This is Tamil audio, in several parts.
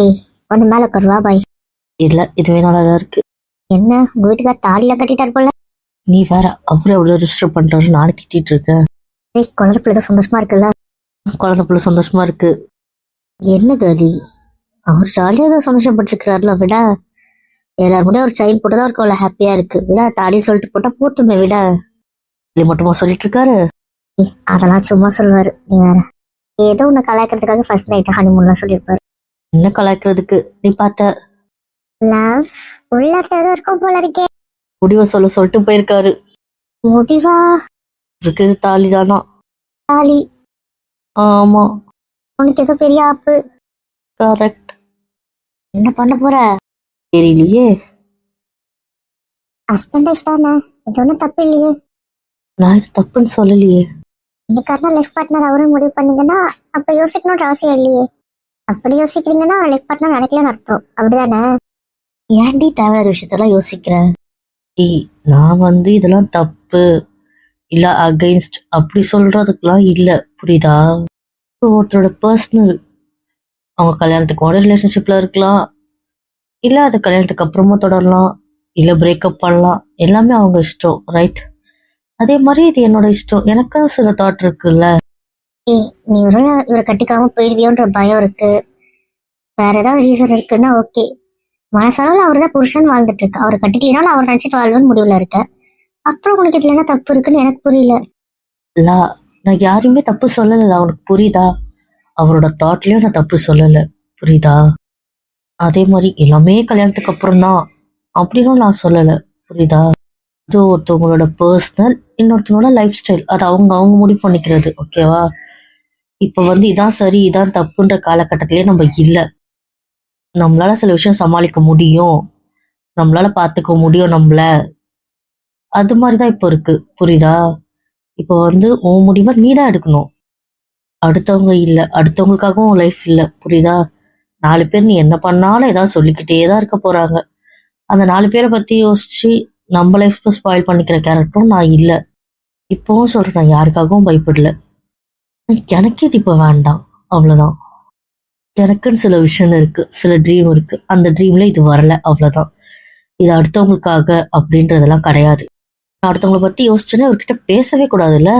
ஏய், வந்து மேல உட்காருவா பாய். இல்ல இதுவே நல்லாதான் இருக்கு. என்ன உங்க வீட்டுக்கார் தாலிலாம் கட்டிட்டார் போல. நீ வேற அவரு எவ்வளவு ரிஜிஸ்டர் பண்றாரு நானே திட்டிட்டு இருக்கேன். ஏய், குழந்தை பிள்ளை தான் சந்தோஷமா இருக்குல்ல. குழந்தை பிள்ளை சந்தோஷமா இருக்கு. என்ன காலி, அவர் ஜாலியாக தான் சந்தோஷப்பட்டிருக்கிறாருல விட. எல்லாரும் கூட ஒரு செயின் போட்டு தான் இருக்கோம்ல, ஹாப்பியா இருக்கு விட. தாலி சொல்லிட்டு போட்டா போட்டுமே விட. இது மட்டுமா சொல்லிட்டு இருக்காரு? ஏய், அதெல்லாம் சும்மா சொல்லுவாரு, நீ வேற. ஏதோ உன்னை கலாய்க்கிறதுக்காக ஃபர்ஸ்ட் நைட் ஹனிமூன்லாம் சொல்லியிருப்பாரு. என்ன கலாய்க்கிறதுக்கு நீ பார்த்த? லவ் உள்ள ஏதோ இருக்கும் போல இருக்கே. முடிவை சொல்லிட்டு போயிருக்காரு. முடிவா? இருக்குது தாலி தானா. தாலி? ஆமா உனக்கு ஏதோ பெரிய ஆப்பு. கரெக்ட். என்ன பண்ண போற? தெரியலையே. ஹஸ்பண்ட் ஒய்ஃப் தானே, இது ஒன்றும் தப்பு இல்லையே. நான் இது தப்புன்னு சொல்லலையே. இன்னைக்காரனா லைஃப் பார்ட்னர் அவரும் முடிவு பண்ணீங்கன்னா அப்ப யோசிக்கணும்ன்ற அவசியம் இல்லையே. அப்படி யோசிக்கிறீங்கன்னா லைஃப் பார்ட்னர் நினைக்கலன்னு அர்த்தம், அப்படிதானே? ஏன்டி தேவையான விஷயத்தெல்லாம் யோசிக்கிறேன்? ஏய், நான் இதெல்லாம் தப்பு இல்ல அகைன்ஸ்ட் அப்படி சொல்றதுக்கெல்லாம் இல்ல, புரியுதா? ஒருத்தரோட பர்சனல், அவங்க கல்யாணத்துக்கு ஒரு ரிலேஷன்ஷிப்ல இருக்கலாம், இல்ல அது கல்யாணத்துக்கு அப்புறமா தொடரலாம், இல்ல பிரேக்கப் பண்ணலாம், எல்லாமே அவங்க இஷ்டம், ரைட்? அதே மாதிரி இது என்னோட இஷ்டம். எனக்கு சில தாட் இருக்குல்ல. ஏய், நீ இவரை கட்டிக்காம போயிடுவியோன்ற பயம் இருக்கு, வேற ஏதாவது ரீசன் இருக்குன்னா ஓகே. மனசளவில் அவர் தான் புருஷன் வாழ்ந்துட்டு இருக்கு, அவரை கட்டிக்கலினாலும் அவர் நினைச்சிட்டு வாழ்வுன்னு முடிவுல இருக்க. அப்புறம் உனக்கு இதுல என்ன தப்பு இருக்குன்னு எனக்கு புரியல. இல்ல, நான் யாரையுமே தப்பு சொல்லல, அவனுக்கு புரியுதா? அவரோட தாட்லயும் நான் தப்பு சொல்லல, புரியுதா? அதே மாதிரி எல்லாமே கல்யாணத்துக்கு அப்புறம் தான் அப்படின்னு நான் சொல்லல, புரியுதா? இது ஒருத்தவங்களோட பர்சனல், இன்னொருத்தவங்களோட லைஃப் ஸ்டைல், அது அவங்க அவங்க முடிவு பண்ணிக்கிறது, ஓகேவா? இப்ப இதான் சரி இதான் தப்புன்ற காலகட்டத்திலேயே நம்ம இல்ல. நம்மளால சில விஷயம் சமாளிக்க முடியும், நம்மளால பாத்துக்க முடியும் நம்மள, அது மாதிரிதான் இப்ப இருக்கு, புரியுதா? இப்போ உன் முடிவை நீ தான் எடுக்கணும், அடுத்தவங்க இல்ல. அடுத்தவங்களுக்காகவும் உன் லைஃப் இல்ல, புரியுதா? 4 பேர் நீ என்ன பண்ணாலும் ஏதாவது சொல்லிக்கிட்டே தான் இருக்க போறாங்க. அந்த 4 பேரை பத்தி யோசிச்சு நம்ம லைஃப் ஸ்பாயில் பண்ணிக்கிற கேரக்டரும் நான் இல்ல. இப்பவும் சொல்றேன், நான் யாருக்காகவும் பயப்படல. எனக்கு இது இப்ப வேண்டாம், அவ்வளவுதான். எனக்குன்னு சில விஷயம் இருக்கு, சில ட்ரீம் இருக்கு, அந்த ட்ரீம்ல இது வரல, அவ்வளவுதான். இது அடுத்தவங்களுக்காக அப்படின்றதெல்லாம் கிடையாது. நான் அடுத்தவங்களை பத்தி யோசிச்சேன்னா அவர்கிட்ட பேசவே கூடாதுல்ல.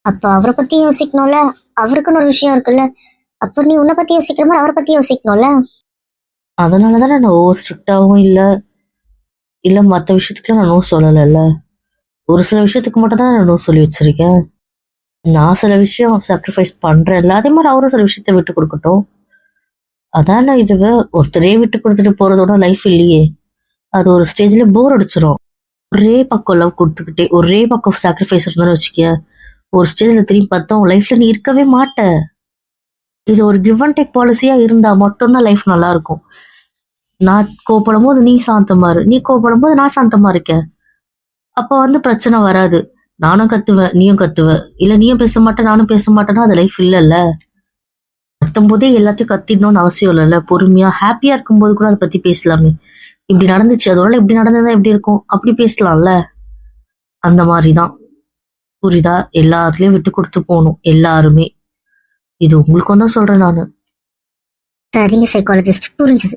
அப்ப அவரை பத்தி யோசிக்கணும்ல, அவருக்குன்னு ஒரு விஷயம் இருக்குல்ல. அப்ப நீ உன்னை பத்தி யோசிக்கிற மாதிரி அவரை பத்தி யோசிக்கணும்ல. அதனாலதான் நான் ஓவர் ஸ்ட்ரிக்டாவும் இல்ல, இல்ல மத்த விஷயத்துக்குலாம் நான் நோ சொல்லல. ஒரு சில விஷயத்துக்கு மட்டும் தான் நான் நோ சொல்லி வச்சிருக்கேன். நான் சில விஷயம் சாக்ரிஃபைஸ் பண்றேன்ல, அதே மாதிரி அவரும் சில விஷயத்த விட்டு கொடுக்கட்டும். அதான இதுவே ஒருத்தரே விட்டு கொடுத்துட்டு போறதோட லைஃப் இல்லையே. அது ஒரு ஸ்டேஜ்ல போர் அடிச்சிடும். ஒரே பக்கம் லவ் கொடுத்துக்கிட்டே ஒரே பக்கம் சாக்ரிஃபைஸ் இருந்தாலும் வச்சுக்க, ஒரு ஸ்டேஜ்ல திரும்பி பார்த்தா உன் லைஃப்ல நீ இருக்கவே மாட்ட. இது ஒரு கிவ் அண்ட் டேக் பாலிசியா இருந்தா மட்டும்தான் லைஃப் நல்லா இருக்கும். நான் கோபப்படும் போது நீ சாந்தமா இரு, நீ கோபப்படும் போது நான் சாந்தமா இருக்கேன். அப்ப பிரச்சனை வராது. நானும் கத்துவேன், நீயும் கத்துவ, இல்ல நீயும் பேச மாட்டேன் நானும் பேச மாட்டேன்னா அது லைஃப் இல்லல்ல. கத்தும் போதே எல்லாத்தையும் கத்திடணும்னு அவசியம் இல்லைல்ல. பொறுமையா ஹாப்பியா இருக்கும்போது கூட அதை பத்தி பேசலாமே. இப்படி நடந்துச்சு, அதோட இப்படி நடந்ததா எப்படி இருக்கும் அப்படி பேசலாம்ல. அந்த மாதிரிதான், புரியுதா? எல்லாத்துலயும் விட்டு கொடுத்து போகணும் எல்லாருமே. இது உங்களுக்கும் தான் சொல்றேன் நானு. சரிங்க சைக்காலஜிஸ்ட், புரிஞ்சுது.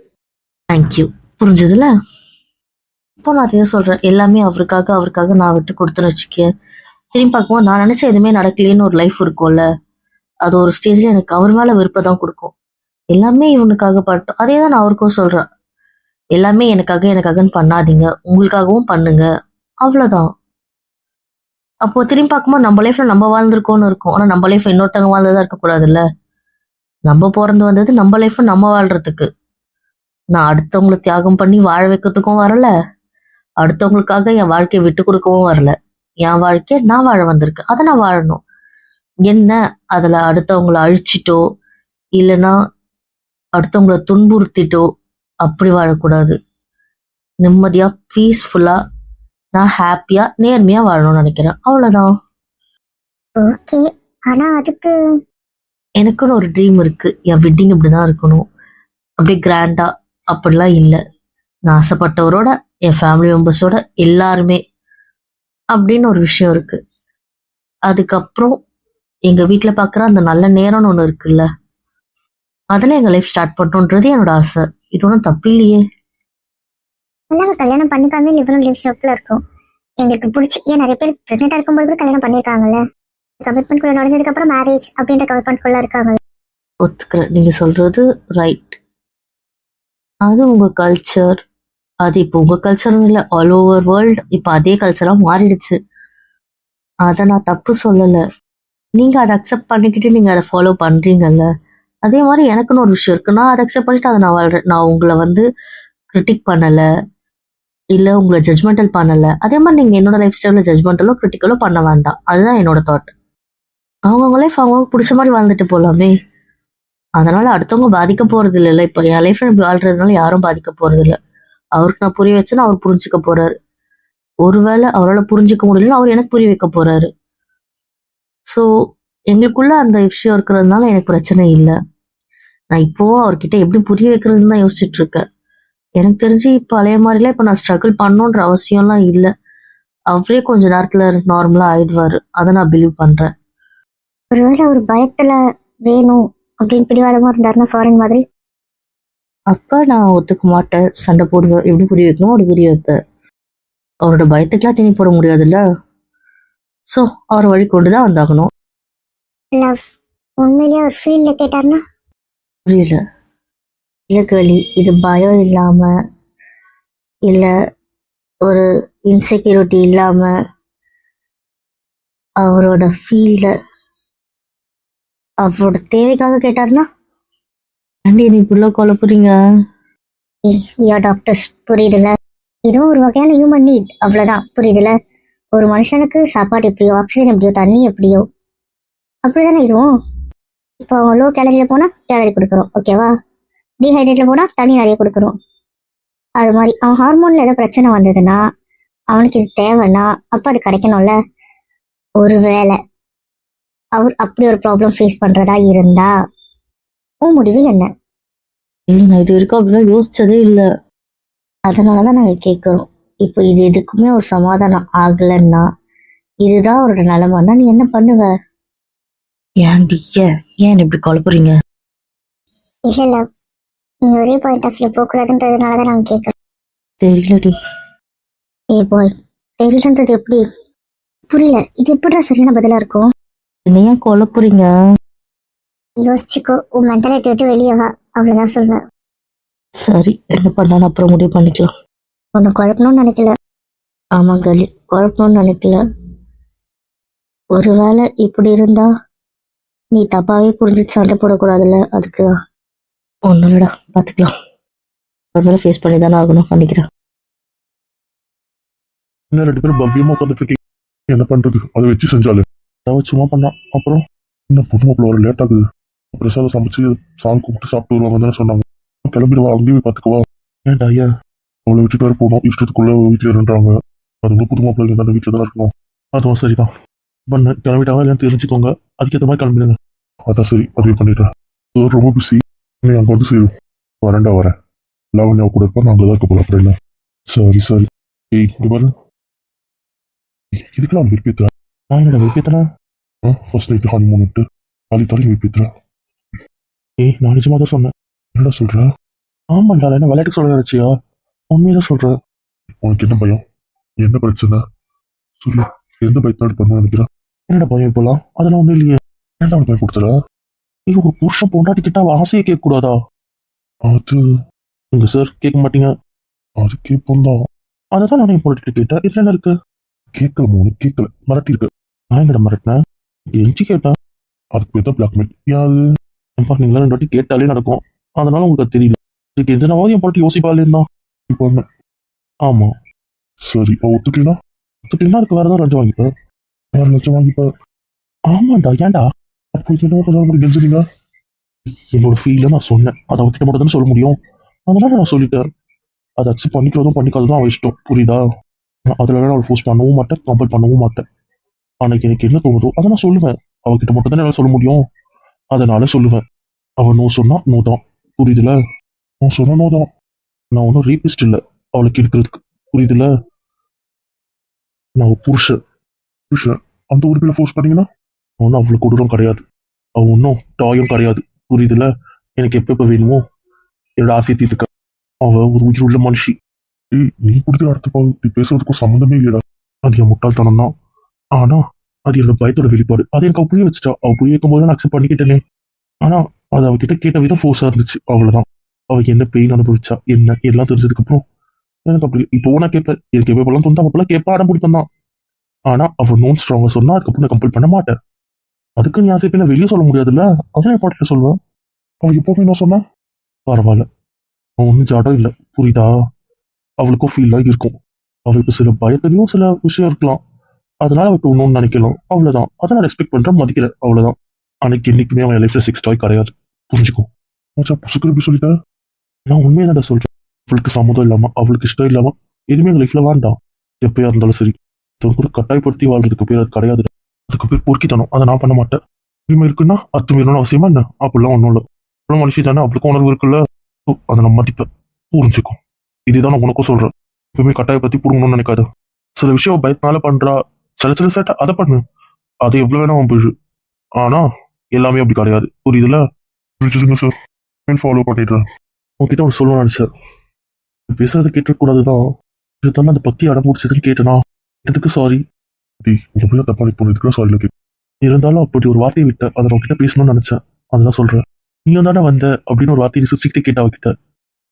தேங்க்யூ, புரிஞ்சதுல. இப்போ நான் அதையும் சொல்றேன், எல்லாமே அவருக்காக நான் விட்டு கொடுத்துன்னு வச்சுக்கேன். திரும்பி பார்க்கும்போது நான் நினைச்ச எதுவுமே நடக்கலேன்னு ஒரு லைஃப் இருக்கும்ல, அது ஒரு ஸ்டேஜ்ல எனக்கு அவர் மேல விருப்பம் தான் கொடுக்கும். எல்லாமே இவனுக்காக பட்டோம், அதே தான் நான் அவருக்கும் சொல்றேன். எல்லாமே எனக்காகன்னு பண்ணாதீங்க, உங்களுக்காகவும் பண்ணுங்க, அவ்வளவுதான். அப்போ திரும்பி பார்க்கும்போது நம்ம லைஃப்ல நம்ம வாழ்ந்திருக்கோம்னு இருக்கும், ஆனா நம்ம லைஃப் இன்னொருத்தவங்க வாழ்ந்ததா இருக்கக்கூடாதுல்ல. நம்ம பிறந்து வந்தது நம்ம லைஃப் நம்ம வாழ்றதுக்கு. நான் அடுத்தவங்களை தியாகம் பண்ணி வாழ வைக்கிறதுக்கும் வரல, அடுத்தவங்களுக்காக என் வாழ்க்கையை விட்டு கொடுக்கவும் வரல. என் வாழ்க்கைய நான் வாழ வந்திருக்கேன், அதை நான் வாழணும். என்ன அதுல அடுத்தவங்களை அழிச்சிட்டோ இல்லைன்னா அடுத்தவங்களை துன்புறுத்திட்டோ அப்படி வாழக்கூடாது. நிம்மதியா பீஸ்ஃபுல்லா நான் ஹாப்பியா நேர்மையா வாழணும்னு நினைக்கிறேன், அவ்வளவுதான். ஓகே, ஆனா அதுக்கு எனக்குன்னு ஒரு ட்ரீம் இருக்கு. என் வெட்டிங் இப்படிதான் இருக்கணும், அப்படியே கிராண்டா அப்படிலாம் இல்லை. நான் ஆசைப்பட்டவரோட என் ஃபேமிலி மெம்பர்ஸோட எல்லாருமே அப்படின்னு ஒரு விஷயம் இருக்கு. அதுக்கப்புறம் எங்க வீட்டுல பாக்குற அந்த நல்ல நேரம்னு ஒண்ணு இருக்குல்ல, அதில் எங்கள் லைஃப் ஸ்டார்ட் பண்ணணுன்றது என்னோட ஆசை. இது ஒன்றும் தப்பு இல்லையே. எல்லாமே கல்யாணம் பண்ணிக்காமே லிபரல் ரிலேஷன்ஷிப்ல இருக்கும். எங்களுக்கு பிடிச்சி ஏன் நிறைய பேர் பிரெக்னெண்டா இருக்கும்போது கூட கல்யாணம் பண்ணியிருக்காங்கல்ல. கமிட்மெண்ட் குள்ள நுழைஞ்சதுக்கு அப்புறம் மேரேஜ் அப்படின்ற கமிட்மெண்ட் குள்ள இருக்காங்க. ஒத்துக்கிறேன், நீங்கள் சொல்கிறது ரைட். அது உங்கள் கல்ச்சர். அது இப்போ உங்கள் கல்ச்சரும் இல்லை, ஆல் ஓவர் வேர்ல்டு இப்போ அதே கல்ச்சராக மாறிடுச்சு. அதை நான் தப்பு சொல்லலை. நீங்கள் அதை அக்செப்ட் பண்ணிக்கிட்டு நீங்கள் அதை ஃபாலோ பண்ணுறீங்கல்ல. அதே மாதிரி எனக்குன்னு ஒரு விஷயம் இருக்குது. நான் அதை அக்செப்ட் பண்ணிட்டு அதை நான் வாழ்கிறேன். நான் உங்களை வந்து கிரிட்டிக் பண்ணலை, இல்லை உங்களை ஜட்ஜ்மெண்டல் பண்ணலை. அதே மாதிரி நீங்கள் என்னோட லைஃப் ஸ்டைலில் ஜட்ஜ்மெண்டலோ கிரிட்டிக்கலோ பண்ண வேண்டாம். அதுதான் என்னோட தாட். அவங்கவுங்க லைஃப் அவங்களுக்கு பிடிச்ச மாதிரி வாழ்ந்துட்டு போகலாமே. அதனால் அடுத்தவங்க பாதிக்க போகிறது இல்லைல்ல. இப்போ என் லைஃப்பில் இப்படி வாழ்கிறதுனால யாரும் பாதிக்க போகிறது இல்லை. அவருக்கு நான் புரிய வச்சேன்னா அவர் புரிஞ்சுக்க போகிறாரு. ஒருவேளை அவரால் புரிஞ்சிக்க முடியலன்னா அவர் எனக்கு புரிய வைக்க போகிறாரு. ஸோ எங்களுக்குள்ள அந்த விஷயம் இருக்கிறதுனால எனக்கு பிரச்சனை இல்லை. நான் இப்போவும் அவர்கிட்ட எப்படி புரிய வைக்கிறதுன்னு தான் யோசிச்சுட்டு இருக்கேன். எனக்கு தெரிஞ்சு இப்போ பழைய மாதிரிலாம் இப்போ நான் ஸ்ட்ரகிள் பண்ணணுன்ற அவசியம்லாம் இல்லை. அவரே கொஞ்ச நேரத்தில் நார்மலாக ஆயிடுவார். அதை நான் பிலீவ் பண்ணுறேன். ஒருவேளை அவர் பயத்துல வேணும் அப்படின்னு பிடிவாதமா இருந்தாருன்னா ஃபாரின் மாதிரி, அப்போ நான் ஒத்துக்க மாட்டேன், சண்டை போடுவேன். எப்படி புரிய வைக்கணும் அப்படி புரிய வைப்பேன். அவரோட பயத்துக்கெல்லாம் திணி போட முடியாதுல்ல. ஸோ அவர் வழி கொண்டு தான் வந்தாகணும். லவ் உண்மையிலேயே ஒரு ஃபீல்ட்ல கேட்டாருன்னா புரியல. இல்லை கேள்வி, இது பயம் இல்லாமல், இல்லை ஒரு இன்செக்யூரிட்டி இல்லாமல் அவரோட ஃபீல்ட அவரோட தேவைக்காக கேட்டாருன்னா, ஆண்டி நீ இப்படிலாம் குழப்புறீங்க. டாக்டர்ஸ் புரியுதுல. இதுவும் ஒரு வகையான ஹியூமன் நீட், அவ்வளவுதான். புரியுதுல. ஒரு மனுஷனுக்கு சாப்பாடு எப்படியோ, ஆக்சிஜன் எப்படியோ, தண்ணி எப்படியோ, அப்படிதானே இதுவும். இப்போ லோ கேலரியில போனா கேலரி கொடுக்குறோம், ஓகேவா. டீஹைட்ரேட்ல போனா தண்ணி நிறைய கொடுக்குறோம். அது மாதிரி அவன் ஹார்மோன்ல ஏதோ பிரச்சனை வந்ததுன்னா அவனுக்கு இது தேவைன்னா அப்ப அது கிடைக்கணும்ல. ஒருவேளை அவர் அப்படி ஒரு ப்ராப்ளம் ஃபேஸ் பண்றதா இருந்தா உன் முடிவு என்ன? நான் இது வரைக்கும் அப்படிலாம் யோசிச்சதே இல்லை. அதனாலதான் நாங்க கேட்கிறோம். இப்போ இது எதுக்குமே ஒரு சமாதானம் ஆகலைன்னா, இதுதான் அவரோட நிலைமைன்னா நீ என்ன பண்ணுவ? ஏன்டி ஏன் இப்படி குழப்புறீங்க? இல்ல இல்ல, நீ ஒரே பாயிண்ட் ஆஃப் வியூ போகக்கூடாதுன்றதுனாலதான் நாங்க கேட்கறோம். தெரியலடி. ஏ பாய், தெரியலன்றது எப்படி? புரியல. இது எப்படிடா சரியான பதிலா இருக்கும்? என்ன ஏன் குழப்புறீங்க? யோசிச்சுக்கோ, உன் மென்டாலிட்டி விட்டு வெளியே வா, அவ்வளவுதான் சொல்லுவேன். சரி, என்ன பண்ணாலும் அப்புறம் முடிவு பண்ணிக்கலாம். ஒன்னு குழப்பணும்னு நினைக்கல. ஆமா கலி, குழப்பணும்னு நினைக்கல. ஒருவேளை இப்படி இருந்தா நீ தப்பாவே புரிஞ்சு சண்டை போடக்கூடாதுல்ல, அதுக்கு ஒன்றும் இல்லடா, பார்த்துக்கலாம். அதனால ஃபேஸ் பண்ணி தானே ஆகணும், பண்ணிக்கிறேன். இன்னும் 2 பேரும் பவ்யமா உட்காந்துட்டு இருக்கீங்க. என்ன பண்றது? அதை வச்சு செஞ்சாலே ஏதாவது சும்மா பண்ணா. அப்புறம் இன்னும் புது மாப்பிள்ள வர லேட் ஆகுது. பிரசாதம் சமைச்சு சாமி கும்பிட்டு சாப்பிட்டு வருவாங்க தானே சொன்னாங்க. கிளம்பிடுவா, அங்கேயே போய் பார்த்துக்குவா. ஏன்டா ஐயா அவளை விட்டுட்டு வேற போகணும், இஷ்டத்துக்குள்ள வீட்டில் இருன்றாங்க. அதுங்க புது மாப்பிள்ளை தானே வீட்டில் தானே இருக்கணும். அதுவும் சரிதான். பண்ண கிளம்பிட்டாங்க இல்லைன்னு தெரிஞ்சுக்கோங்க, அதுக்கேற்ற மாதிரி கிளம்பிடுங்க. அதான் சரி, அதுவே பண்ணிட்டேன். ரொம்ப பிஸி. நீ அங்கே வந்து சேரும். வரேன். லாவண்யா கூட இருப்பா, நான் அங்கே தான் இருக்க போகிறேன். அப்புறம் என்ன? சரி. ஏய் இங்கே பாரு, இதுக்கெல்லாம் விருப்பத்துறேன். நான் என்னடா விருப்பத்தேன்? ஃபர்ஸ்ட் நைட்டு ஹனிமூன் விட்டு தாலி விருப்பத்துறேன். ஏய் நான் நிஜமாக தான் சொன்னேன். என்னடா சொல்கிறேன்? ஆமாண்டா, என்ன விளையாட்டுக்கு சொல்ல நினச்சியா? உண்மையாக சொல்கிறேன். உனக்கு என்ன பயம்? என்ன பிரச்சனை சொல்லு. எந்த பயத்தாடு பண்ண நினைக்கிறேன்? என்னடா பயம் இப்போலாம்? அதெல்லாம் ஒன்றும் இல்லையே. ஏன்டா அவனுக்கு பயம் கொடுத்துற? ஐயோ, ஒரு புருஷன் பொண்டாட்டிக்கிட்ட அவள் ஆசையை கேட்கக்கூடாதா? அது நீங்கள் சார் கேட்க மாட்டீங்க. அது கேட்போம் தான். அதை தான் நானே பொண்டாட்டிட்டு கேட்டேன். இதில் என்ன இருக்கு? கேட்கல மோனு, கேட்கல, மிரட்டி இருக்கு. நான் எங்கட மிரட்டினேன்? எஞ்சி கேட்டேன். அதுக்கு பேர் தான் பிளாக்மெயில். யாது நீங்களா 2 வாட்டி கேட்டாலே நடக்கும். அதனால உங்களுக்கு அது தெரியல. இதுக்கு எந்தனாவது என் பாட்டி யோசிப்பாளேன்னு தான் இப்போ. ஆமா சரி, ஒத்துக்கலாம். அதுக்கு வேற ஏதாவது லஞ்சம் வாங்கிப்பேன். வேற லஞ்சம் வாங்கிப்பேன். ஆமாண்டா, ஏன்டா அப்போ என்ன பண்ண கெஞ்சுறீங்க? என்னோட ஃபீலை நான் சொன்னேன். அதை அவகிட்ட மட்டும் தானே சொல்ல முடியும். அதனால நான் சொல்லிட்டேன். அதை அக்செப்ட் பண்ணிக்கிறதும் பண்ணிக்காததும் அவள் இஷ்டம், புரியுதா? அதில் அவளை ஃபோர்ஸ் பண்ணவும் மாட்டேன், கம்பல் பண்ணவும் மாட்டேன். அன்னைக்கு எனக்கு என்ன தோணுதோ அதை நான் சொல்லுவேன். அவகிட்ட மட்டும் தானே என்னால் சொல்ல முடியும். அதனால சொல்லுவேன். அவள் நோ சொன்னா நோ தான், புரியுதுல? நோ சொன்னா நோ தான். நான் ஒன்றும் ரேபிஸ்ட் இல்லை அவளுக்கு இருக்கிறதுக்கு, புரியுதுல? நான் புருஷன். அந்த உறுப்பில் ஃபோர்ஸ் பண்ணீங்கன்னா ஒன்றும் அவ்வளோ கொடூரம் கிடையாது. அவள் ஒன்றும் டாயும் கிடையாது, புரியுதுல? எனக்கு எப்ப வேணுமோ என்னோட ஆசையை தீர்த்துக்க. அவ ஒரு உயிர் உள்ள மனுஷி. ஏய், நீ குடிக்கிற அடுத்த நீ பேசுறதுக்கும் சம்மந்தமே இல்லைடா. அது என் முட்டாள்தனம் தான். ஆனா அது என்னோட பயத்தோட வெளிப்பாடு. அது எனக்கு அவ புரிய வச்சுட்டா. அவ புரிய வைக்கும் போது நான் அக்செப்ட் பண்ணிக்கிட்டேனே. ஆனா அது அவகிட்ட கேட்ட விதம் ஃபோர்ஸா இருந்துச்சு, அவ்வளவுதான். அவ என்ன பெயின் அனுபவிச்சா என்ன எல்லாம் தெரிஞ்சதுக்கு அப்புறம் எனக்கு அப்படி இப்போ நான் கேட்பேன். எனக்கு எப்பெல்லாம் தோணுதோ அப்பெல்லாம் கேட்பா, அடம் பிடிப்பேன் தான். ஆனா அவ நோன் ஸ்ட்ராங்கா சொன்னா அதுக்கப்புறம் நான் கம்பல் பண்ண மாட்டேன். அதுக்கு நீ ஆசை நான் வெளியே சொல்ல முடியாதுல்ல, அதான் என் பாட்டு சொல்லுவேன். அவ எப்பவுமே என்ன சொன்னா பரவாயில்ல, அவன் ஒன்றும் ஜாடம் இல்லை, புரியுதா? அவளுக்கும் ஃபீல்லாம் இருக்கும். அவள் இப்போ சில பயத்துலையும் சில விஷயம் இருக்கலாம், அதனால அவளுக்கு ஒன்றும் நினைக்கலாம், அவ்வளவுதான். அதை நான் ரெஸ்பெக்ட் பண்றேன், மதிக்கிறேன், அவ்வளவுதான். அன்னைக்கு என்னைக்குமே அவன் லைஃப்ல செக்ஸ் டாய் கிடையாது, புரிஞ்சுக்கோ. மச்சான் புசுக்கு எப்படி சொல்லிட்டேன்? நான் உண்மையை தான் சொல்றேன். அவளுக்கு சம்மதம் இல்லாம அவளுக்கு இஷ்டம் இல்லாம எதுவுமே எங்க லைஃப்ல வேண்டாம். எப்பயா இருந்தாலும் சரி, கூட கட்டாயப்படுத்தி வாழ்றதுக்கு பேர் அது கிடையாது. அதுக்கு பேர் பொறுக்கித்தனம். அதை நான் பண்ண மாட்டேன். உரிமை இருக்குன்னா அர்த்தம் இருக்கணும் அவசியமா என்ன? அப்படிலாம் ஒன்றும் இல்லை. அவ்வளோ மனுஷி தானே, அவளுக்கும் உணர்வு இருக்குல்ல. அதை நான் மதிப்பேன், புரிஞ்சுக்கும். இதுதான் நான் உனக்கும் சொல்றேன். எப்பவுமே கட்டாயப்படுத்தி புடுங்கணும்னு நினைக்காது. சில விஷயம் பயத்தினால பண்றா, சில சேட்டை அதை பண்ணு, அதை எவ்வளவு வேணா போயிடு. ஆனா எல்லாமே அப்படி கிடையாது, புரியுதுல? புரிஞ்சுதுங்க சார், ஃபாலோ பண்ணிடுறேன். உங்ககிட்ட ஒன்று சொல்லணும்னு நினைச்சேன். பேசுறது கேட்டுக்கூடாதுதான், இருந்தாலும் அந்த பத்தி அடம் முடிச்சதுன்னு கேட்டனா இதுக்கு சாரி. உங்க தப்பா போனதுக்கு சாரில கேட்க. இருந்தாலும் அப்படி ஒரு வார்த்தையை விட்ட, அதை நான் கிட்ட பேசணும்னு நினைச்சேன், அதுதான் சொல்றேன். நீயும் தானே வந்த அப்படின்னு ஒரு வார்த்தையை சுசிக்கிட்டே கேட்டா அவகிட்ட.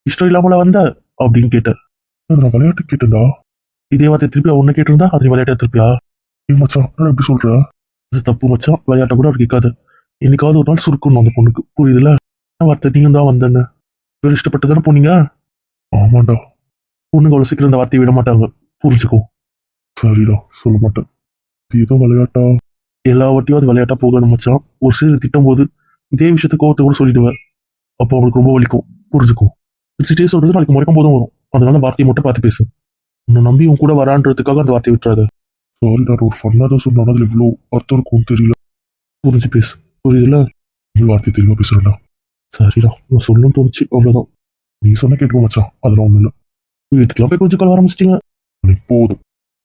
இஷ்டம் இல்லாமல வந்த அப்படின்னு கேட்டேன். நான் விளையாட்டு கேட்டேன்டா. இதே வார்த்தை திருப்பி ஒன்னு கேட்டிருந்தா அது விளையாட்டா திருப்பியா? மச்சான் எப்படி சொல்ற? அது தப்பு மச்சான், விளையாட்ட கூட அவர் கேட்காது. என்னைக்காவது ஒரு நாள் சுருக்கணும் அந்த பொண்ணுக்கு, புரியுதுல? வார்த்தை நீயும் தான் வந்தேன்னு வேறு இஷ்டப்பட்டு தானே போனீங்க. ஆமாண்டா. பொண்ணுங்க அவ்வளவு சீக்கிரம் இந்த வார்த்தையை விட மாட்டாங்க, புரிஞ்சுக்கோ. சரிடா, சொல்ல மாட்டேன். ஏதோ விளையாட்டா எல்லா வாட்டியும் அது விளையாட்டா போகாது மச்சான். ஒரு சிலர் திட்டும் போது இதே விஷயத்த கோவத்தை கூட சொல்லிடுவேன். அப்போ அவங்களுக்கு ரொம்ப வலிக்கும், புரிஞ்சுக்கும். சிரிச்சிட்டே சொல்றது நாளைக்கு முறைக்கும் போதும் வரும். அதனால வார்த்தையை மட்டும் பார்த்து பேசு. உன்னை நம்பி உன் கூட வரான்றதுக்காக அந்த வார்த்தையை விட்டுறாத. சாரிடா, ஒரு ஃபன்னா தான் சொன்னாலும் அதுல இவ்வளோ அர்த்தம் இருக்கும்னு தெரியல. புரிஞ்சு பேசு, புரியுதுல? வார்த்தை தெளிவா பேசுறேன்டா. சரிடா, நான் சொல்லணும்னு தோணுச்சு, அவ்வளவுதான். நீ சொன்ன கேட்க மச்சான், அதெல்லாம் ஒண்ணும் இல்லை. வீட்டுக்கெல்லாம் போய் கொஞ்சம் கலவர ஆரம்பிச்சிட்டீங்க. போதும்.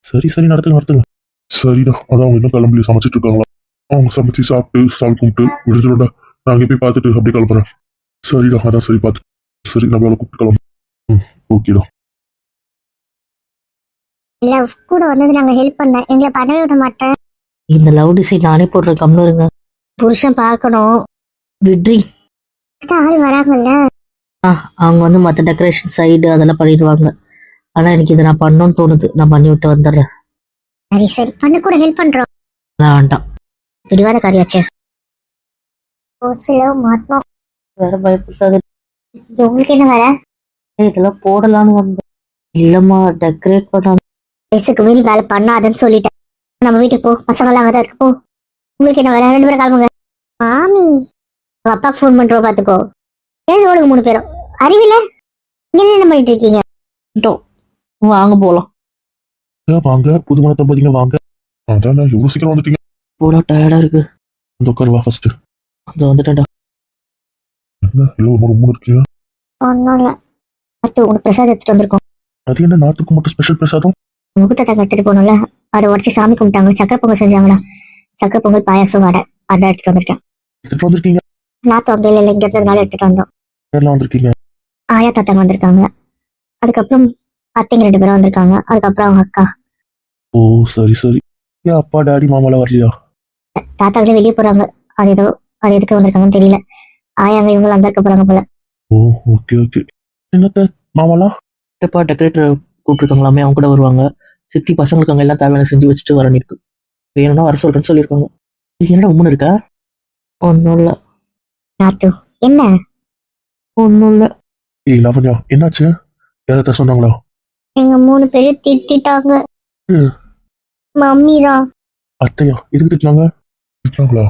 சரி சரி, நடத்துங்க. சரிடா, அதான் அவங்க இன்னும் கிளம்பி சமைச்சிட்டு இருக்காங்களா? அவங்க சமைச்சு சாப்பிட்டு சாமி கும்பிட்டு விடுஞ்சிடும்டா. நான் அங்கே போய் பார்த்துட்டு அப்படியே கிளம்புறேன். சரிடா, அதான் சரி பார்த்து. சரி, நம்ம அவளை கூப்பிட்டு கிளம்பு. ஓகேடா. லவ் கூட வந்தது நாங்க ஹெல்ப் பண்ண, எங்களை பண்ணவே விட மாட்டேன். இந்த லவ் டிசைன் நானே போடுறேன், கம்னு இருங்க. புருஷன் பார்க்கணும். விட்ரி. ஆள் வராங்கல்ல. அவங்க வந்து மற்ற டெக்கரேஷன் சைடு அதெல்லாம் பண்ணிடுவாங்க. ஆனா எனக்கு இதை நான் பண்ணணும்னு தோணுது, நான் பண்ணி விட்டு வந்துடுறேன். சரி சரி, பண்ண கூட ஹெல்ப் பண்றோம். வேண்டாம், பிடிவாத காரியாச்சு. மாட்டோம். வேற பயப்படுத்தாது. உங்களுக்கு என்ன வேலை? இதெல்லாம் போடலான்னு வந்தேன். இல்லம்மா, டெக்கரேட் பண்ணாங்க. வயசுக்கு மீறி வேலை பண்ணாதுன்னு சொல்லிட்டேன். நம்ம வீட்டுக்கு போ, பசங்களாம் அங்கதான் இருக்கு, போ. உங்களுக்கு என்ன வேலை? 2 பேரும் கிளம்புங்க. மாமி, உங்க அப்பாவுக்கு ஃபோன் பண்றோம், பாத்துக்கோ. ஏன் ஓடுங்க 3 பேரும்? அறிவில நீங்க என்ன பண்ணிட்டு இருக்கீங்க? வாங்க போலாம். வாங்க, புதுமண தம்பதிங்க வாங்க. அதான் எவ்வளவு சீக்கிரம் வந்துட்டீங்க. போலாம், டயர்டா இருக்கு. அந்த உட்காருவா ஃபர்ஸ்ட். அந்த வந்துட்டேன்டா. என்ன இல்லை ரொம்ப இருக்கீங்க? ஒன்னும் இல்ல, பார்த்து உனக்கு பிரசாதம் எடுத்துட்டு வந்திருக்கோம். அது என்ன நாட்டுக்கு மட்டும் ஸ்பெஷல் பிரசாதம்? முகூர்த்தத்தை எடுத்துட்டு போகணும்ல, அதை உடச்சி சாமி கும்பிட்டாங்க. சக்கரை பொங்கல் செஞ்சாங்களா, சக்கரை பொங்கல் பாயாசம் வடை அதான் எடுத்துட்டு வந்திருக்கேன். எடுத்துட்டு வந்திருக்கீங்க? நாத்து வகையில இல்லை, இங்க இருந்ததுனால எடுத்துட்டு வந்தோம். யாரெல்லாம் வந்திருக்கீங்க? ஆயா தாத்தாங்க வந்திருக்காங்க, அதுக்கப்புறம் அத்தைங்க 2 பேரும் வந்திருக்காங்க, அதுக்கப்புறம் அவங்க அக்கா. ஓ சரி சரி. ஏன் அப்பா டாடி மாமாலாம் வரலையா? தாத்தாங்களே வெளியே போறாங்க. அது ஏதோ, அது எதுக்கு வந்திருக்காங்கன்னு தெரியல. ஆயாங்க இவங்களும் அந்த இருக்க போறாங்க போல. ஓ ஓகே ஓகே. என்னத்த மாமாலாம்? எப்பா டெக்கரேட்டர் கூப்பிட்டுருக்காங்களாமே, அவங்க கூட வருவாங்க. சித்தி பசங்களுக்கு அங்கே எல்லாம் தேவையான செஞ்சு வச்சுட்டு வரணும் இருக்கு. வேணும்னா வர சொல்றேன்னு சொல்லியிருக்காங்க. என்னடா உண்மை இருக்கா? ஒன்றும் இல்லை. நாத்து என்ன? ஒன்றும் இல்லை. ஏய் லாவண்யா, என்னாச்சு? யாரத்த சொன்னாங்களா? எங்க 3 பேரும் திட்டாங்க. மம்மி தான். அத்தையா? எதுக்கு திட்டினாங்க? திட்டினாங்களா?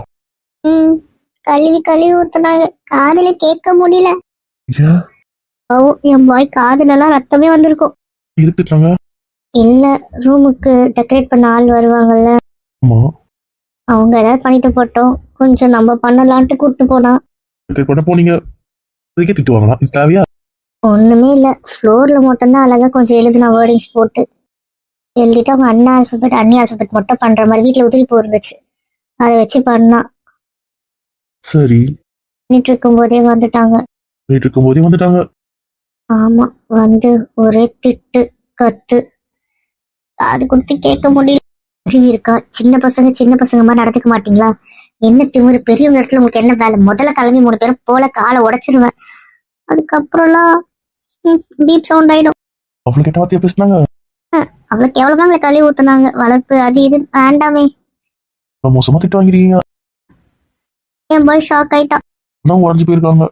கழுவி ஊத்துனாங்க, காதுல கேட்க முடியல. ஏன்? என் பாய் காதுலலாம் ரத்தமே வந்திருக்கும். எதுக்கு திட்டினாங்க? இல்ல, ரூமுக்கு டெக்கரேட் பண்ண ஆள் வருவாங்கல்ல, ஆமா. அவங்க ஏதாவது பண்ணிட்டு போட்டோம், கொஞ்சம் நம்ம பண்ணலான்ட்டு கூப்பிட்டு போனா. டெக்கரேட் பண்ண போனீங்க, இதுக்கே திட்டுவாங்களா? இது தேவையா? ஒண்ணுமே இல்ல, ஃப்ளோர்ல மட்டும்தான் அழகா கொஞ்சம் எழுதுனா வேர்டிங்ஸ் போட்டு எழுதிட்டு அவங்க அண்ணா ஆல்பபெட் அண்ணி ஆல்பபெட் மட்டும் பண்ற மாதிரி வீட்டுல உதவி போயிருந்துச்சு, அதை வச்சு பண்ணா. சரி, பண்ணிட்டு இருக்கும் போதே வந்துட்டாங்க. போயிட்டு இருக்கும் போதே வந்துட்டாங்க. ஆமா, வந்து ஒரே திட்டு கத்து. அது கொடுத்து கேட்க முடியல. அறிவு இருக்கா? சின்ன பசங்க மாதிரி நடந்துக்க மாட்டீங்களா? என்ன திமிரு? பெரியவங்க இடத்துல உங்களுக்கு என்ன வேலை? முதல்ல கிளம்பி 3 பேரும் போல காலை உடைச்சிருவேன். அதுக்கப்புறம்லாம் டீப் சவுண்ட் ஆயிடும். அவ்வளவு கெட்ட வார்த்தையா பேசினாங்க. அவளுக்கு எவ்வளவு அவங்களை கழுவி ஊத்துனாங்க. வளர்ப்பு அது இது வேண்டாமே. மோசமா திட்டு வாங்கிருக்கீங்க. என் பாய் ஷாக் ஆயிட்டா. தான் உடஞ்சு போயிருக்காங்க.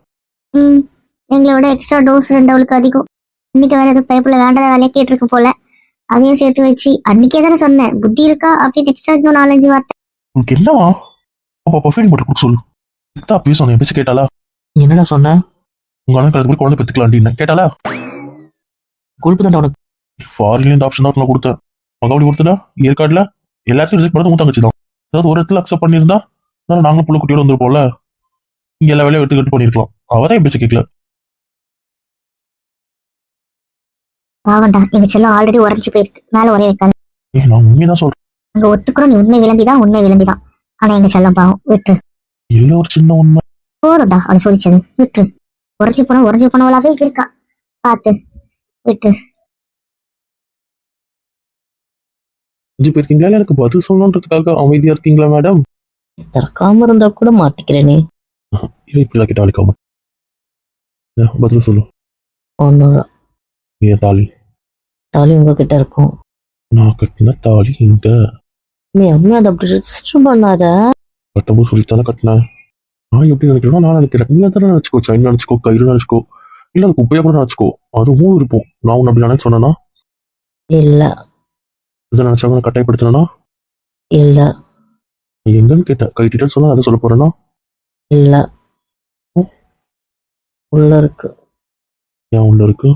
எங்களை விட எக்ஸ்ட்ரா டோஸ் 2 அவளுக்கு அதிகம். இன்னைக்கு வேற ஏதோ பைப்புல வேண்டாத வேலையை கேட்டிருக்கு போல. அதையும் சேர்த்து வச்சு அன்னைக்கே தானே சொன்னேன் புத்தி இருக்கா அப்படின்னு எக்ஸ்ட்ரா இன்னும் 4-5 வார்த்தை. உங்களுக்கு என்னவா? அப்பா ஃபீலிங் போட்டு கொடுக்க சொல்லு. தான் பேச சொன்னேன், பேச கேட்டாளா? என்னடா சொன்ன? உங்க அண்ணன் கலந்து குழந்தை பெற்றுக்கலாம் அப்படின்னு கேட்டாளா? கொழுப்பு தான் உனக்கு. ஃபாரின்ல இந்த ஆப்ஷன் தான் நான் கொடுத்தேன். மகாபலி கொடுத்ததா ஏற்காடுல எல்லாத்தையும் ரிஜெக்ட் பண்ணது தங்கச்சி தான். அதாவது ஒரு இடத்துல அக்செப்ட் பண்ணியிருந்தா நாங்களும் புள்ள குட்டியோட வந்துருப்போம்ல. இங்க எல்லா வேலையும் எடுத்துக்கிட்டு பண்ணிருக்கலாம். அவதான் பேச கேட்கல. பாவண்டா, எங்க செல்லம் ஆல்ரெடி உறைஞ்சு போயிருக்கு. மேல உரைய வைக்காது. நான் உண்மையதான் சொல்றேன். அங்க ஒத்துக்கிறோம், நீ உண்மை விளம்பிதான். ஆனா எங்க செல்லம் பாவம், விட்டு. இல்ல ஒரு சின்ன உண்மை. போறடா அவனை சோதிச்சது, விட்டு. உறைஞ்சு போனவளாவே இருக்கா. பாத்து விட்டு. போயிருக்கீங்களா? எனக்கு பதில் சொல்லணுன்றதுக்காக அமைதியா இருக்கீங்களா மேடம்? திறக்காம இருந்தா கூட மாட்டிக்கிறேனே. இப்படிலாம் கிட்ட அழைக்காம பதில் சொல்லு. ஒன்னும் ஏன் தாலி? தாலி உங்ககிட்ட இருக்கும். நான் கட்டின தாலி இங்க. நீ அம்மா அதை அப்படி ரெஜிஸ்டர் பண்ணாத. கட்டும்போது சொல்லித்தானே கட்டினேன். நான் எப்படி நினைக்கிறேன்னா நான் நினைக்கிறேன். நீ தானே நினைச்சுக்கோ, சைன் நினைச்சுக்கோ, கயிறு நினைச்சுக்கோ, இல்ல அது குப்பையா கூட நினைச்சுக்கோ. அதுவும் இருக்கும். நான் உன்னை அப்படி நினைச்சு சொன்னேன்னா இல்ல. இதை நினைச்சாங்க கட்டாயப்படுத்தினா இல்ல. நீ எங்கன்னு கேட்ட கைட்டிட்டு சொன்னா அதை சொல்ல போறேன்னா இல்ல. உள்ள இருக்கு. ஏன் உள்ள இருக்கு?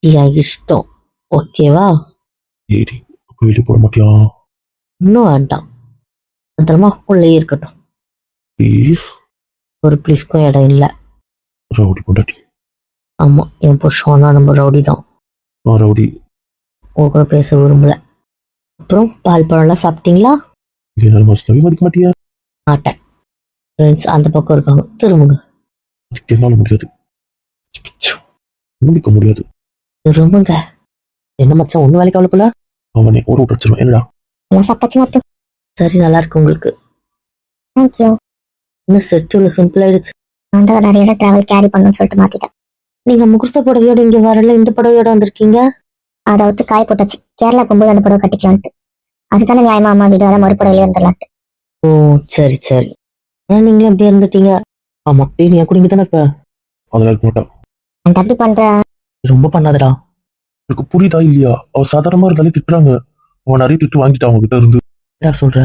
என் இஷ்டம். ஓகேவா? ஏடி வெளியே போட மாட்டியா? இன்னும் வேண்டாம். அதெல்லாம் உள்ளே இருக்கட்டும். ப்ளீஸ். ஒரு ப்ளீஸ்க்கும் இடம் இல்லை. ரவுடி பொண்டாட்டி. ஆமா, என் புருஷனா நம்ம ரவுடி தான். ரவுடி. உங்க கூட பேச விரும்பல. அப்புறம் பால் பழம்லாம் சாப்பிட்டீங்களா? மதிக்க மாட்டியா? மாட்டேன். ஃப்ரெண்ட்ஸ் அந்த பக்கம் இருக்காங்க, திரும்புங்க. என்னால முடியாது, நம்பிக்க முடியாது. திரும்புங்க. என்ன மச்சான் ஒன்னும் வேலைக்கு அவ்வளோ போல? அவனே ஒரு விட்டுருவேன். என்னடா சரி, நல்லா இருக்கு உங்களுக்கு. தேங்க்யூ. இன்னும் செட் இவ்வளோ சிம்பிள் ஆயிடுச்சு. நான் தான் நிறைய டிராவல் கேரி பண்ணணும்னு சொல்லிட்டு மாத்திட்டேன். நீங்க முகூர்த்த புடவையோட இங்க வரல, இந்த புடவையோட வந்திருக்கீங்க. அதை வந்து காய போட்டாச்சு. கேரளா போகும்போது அந்த புடவை கட்டிக்கலான்ட்டு. அதுதானே நியாயமா அம்மா வீடு, அதான் மறுபடவையிலே வந்துடலான்ட்டு. ஓ சரி சரி. ஆனா நீங்களும் அப்படியே இருந்துட்டீங்க. ஆமா, நீ என் குடிங்க தானே இப்ப. அதெல்லாம் இருக்க மாட்டான். நான் அப்படி பண்றேன். ரொம்ப பண்ணாதடா. எனக்கு புரியுதா இல்லையா? அவ சாதாரணமா இருந்தாலே திட்டுறாங்க. அவன் நிறைய திட்டு வாங்கிட்டான் அவங்க கிட்ட இருந்து. என்ன சொல்ற?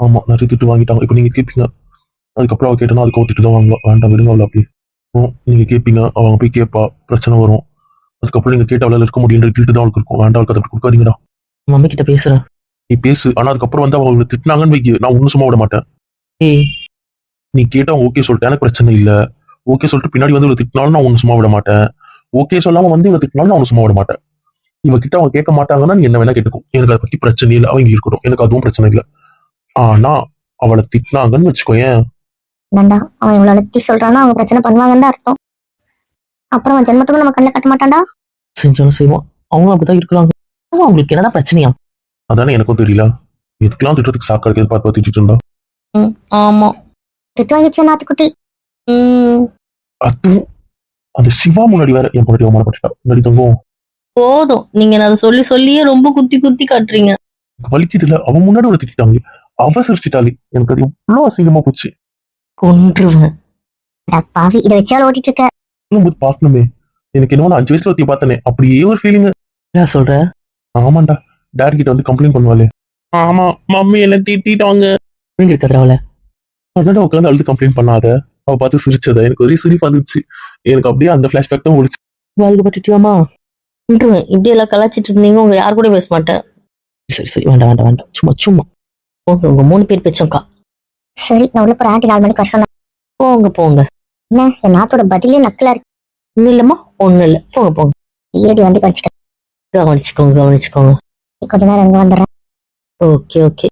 ஆமா, நிறைய திட்டு வாங்கிட்டாங்க. இப்ப நீங்க கேட்பீங்க, அதுக்கப்புறம் அவ கேட்டனா அதுக்கு திட்டு தான் வாங்கலாம். வேண்டாம் விடுங்க அவளை. அப்படி நீங்க கேட்பீங்க, அவங்க போய் கேட்பா, பிரச்சனை வரும். அதுக்கப்புறம் நீங்க கேட்ட அவளால இருக்க முடியுன்ற திட்டு தான் அவளுக்கு இருக்கும். வேண்டாம், அவளுக்கு அதை கொடுக்காதீங்கடா. மம்மி கிட்ட பேசுறேன். நீ பேசு, ஆனா அதுக்கப்புறம் வந்து அவங்க திட்டினாங்கன்னு வைக்க, நான் ஒன்னும் சும்மா விட மாட்டேன். ஏய், நீ கேட்டா அவங்க ஓகே சொல்லிட்டு எனக்கு பிரச்சனை இல்ல. ஓகே சொல்லிட்டு பின்னாடி வந்து இவளை திட்டினாலும் நான் ஒன்னும் சும்மா விட மாட்டேன். ஓகே சொல்லாம வந்து இவளை திட்டினாலும் நான் ஒன்னும் சும்மா விட மாட்டேன். இவகிட்ட அவங்க கேட்க மாட்டாங்கன்னா நீ என்ன வேணா கேட்டுக்கும், எனக்கு அதை பத்தி பிரச்சனை இல்லை. அவங்க இருக்கட்டும், எனக்கு அதுவும் பிரச்சனை இல்லை. ஆனா அவளை திட்டினாங்கன்னு வச்சுக்கோயேன், அவன் இவ்வளவு அழுத்தி சொல்றான்னா அவங்க பிரச்சனை பண்ணுவாங்கன்னு தான் அர்த்தம். அப்புறம் அவன் ஜென்மத்துக்கும் நம்ம கண்ணில் கட்ட மாட்டான்டா. செஞ்சாலும் செய்வான். அவங்க அப்படிதான் இருக்கிறாங்க. அவங்களுக்கு என்னடா பிரச்சனையா? அதானே எனக்கும் தெரியல. எதுக்கெல்லாம் திட்டத்துக்கு சாக்கா பார்த்து திட்டிட்டு இருந்தா. ஆமா, திட்டு வாங்கிச்சு நாத்துக்குட்டி. அதுவும் அந்த சிவா முன்னாடி வேற என் பொண்ணு அவமானப்பட்டுட்டா. முன்னாடி தங்கும் போதும். நீங்க அதை சொல்லி சொல்லியே ரொம்ப குத்தி குத்தி காட்டுறீங்க. வலிக்குது இல்ல? அவன் முன்னாடி ஒரு திட்டாங்க, அவ சிரிச்சிட்டாளி. எனக்கு அது எவ்வளவு அசிங்கமா போச்சு. கொன்றுவேன். பாவி, இதை வச்சாலும் ஓட்டிட்டு இருக்க. போது பாக்கணுமே. எனக்கு என்னவோ நான் 5 வயசுல ஒருத்தி பார்த்தனே, அப்படியே ஒரு ஃபீலிங். என்ன சொல்ற? ஆமாண்டா, டேடி கிட்ட வந்து கம்ப்ளைண்ட் பண்ணுவாளே. ஆமா, மம்மி என்ன திட்டாங்க. இருக்காதுல அதான் உட்காந்து அழுது கம்ப்ளைண்ட் பண்ணாத. அவ பார்த்து சிரிச்சத எனக்கு ஒரே சிரிப்பு வந்துச்சு. எனக்கு அப்படியே அந்த பிளாஷ்பேக் தான் ஓடிச்சு. வாழ்க்கப்பட்டுட்டியாமா? கொன்றுவேன். இப்படி எல்லாம் கலாச்சிட்டு இருந்தீங்க, உங்க யாரு கூட பேச மாட்டேன். சரி சரி, வேண்டாம் வேண்டாம் வேண்டாம், சும்மா சும்மா போங்க. உங்க 3 பேர் பேச்சோம்க்கா. சரி, நான் உள்ள போற ஆண்டி 4 மணிக்கு வர சொன்னேன். போங்க போங்க. என்ன என் நாத்தோட பதிலே நக்கலா இருக்கு. ஒன்னும் இல்லம்மா, ஒன்னும் இல்லை, போங்க போங்க. ஏடி வந்து கடிச்சுக்க. கவனிச்சுக்கோங்க கவனிச்சுக்கோங்க. கொஞ்ச நேரம் இங்க வந்துடுறேன். Okay okay.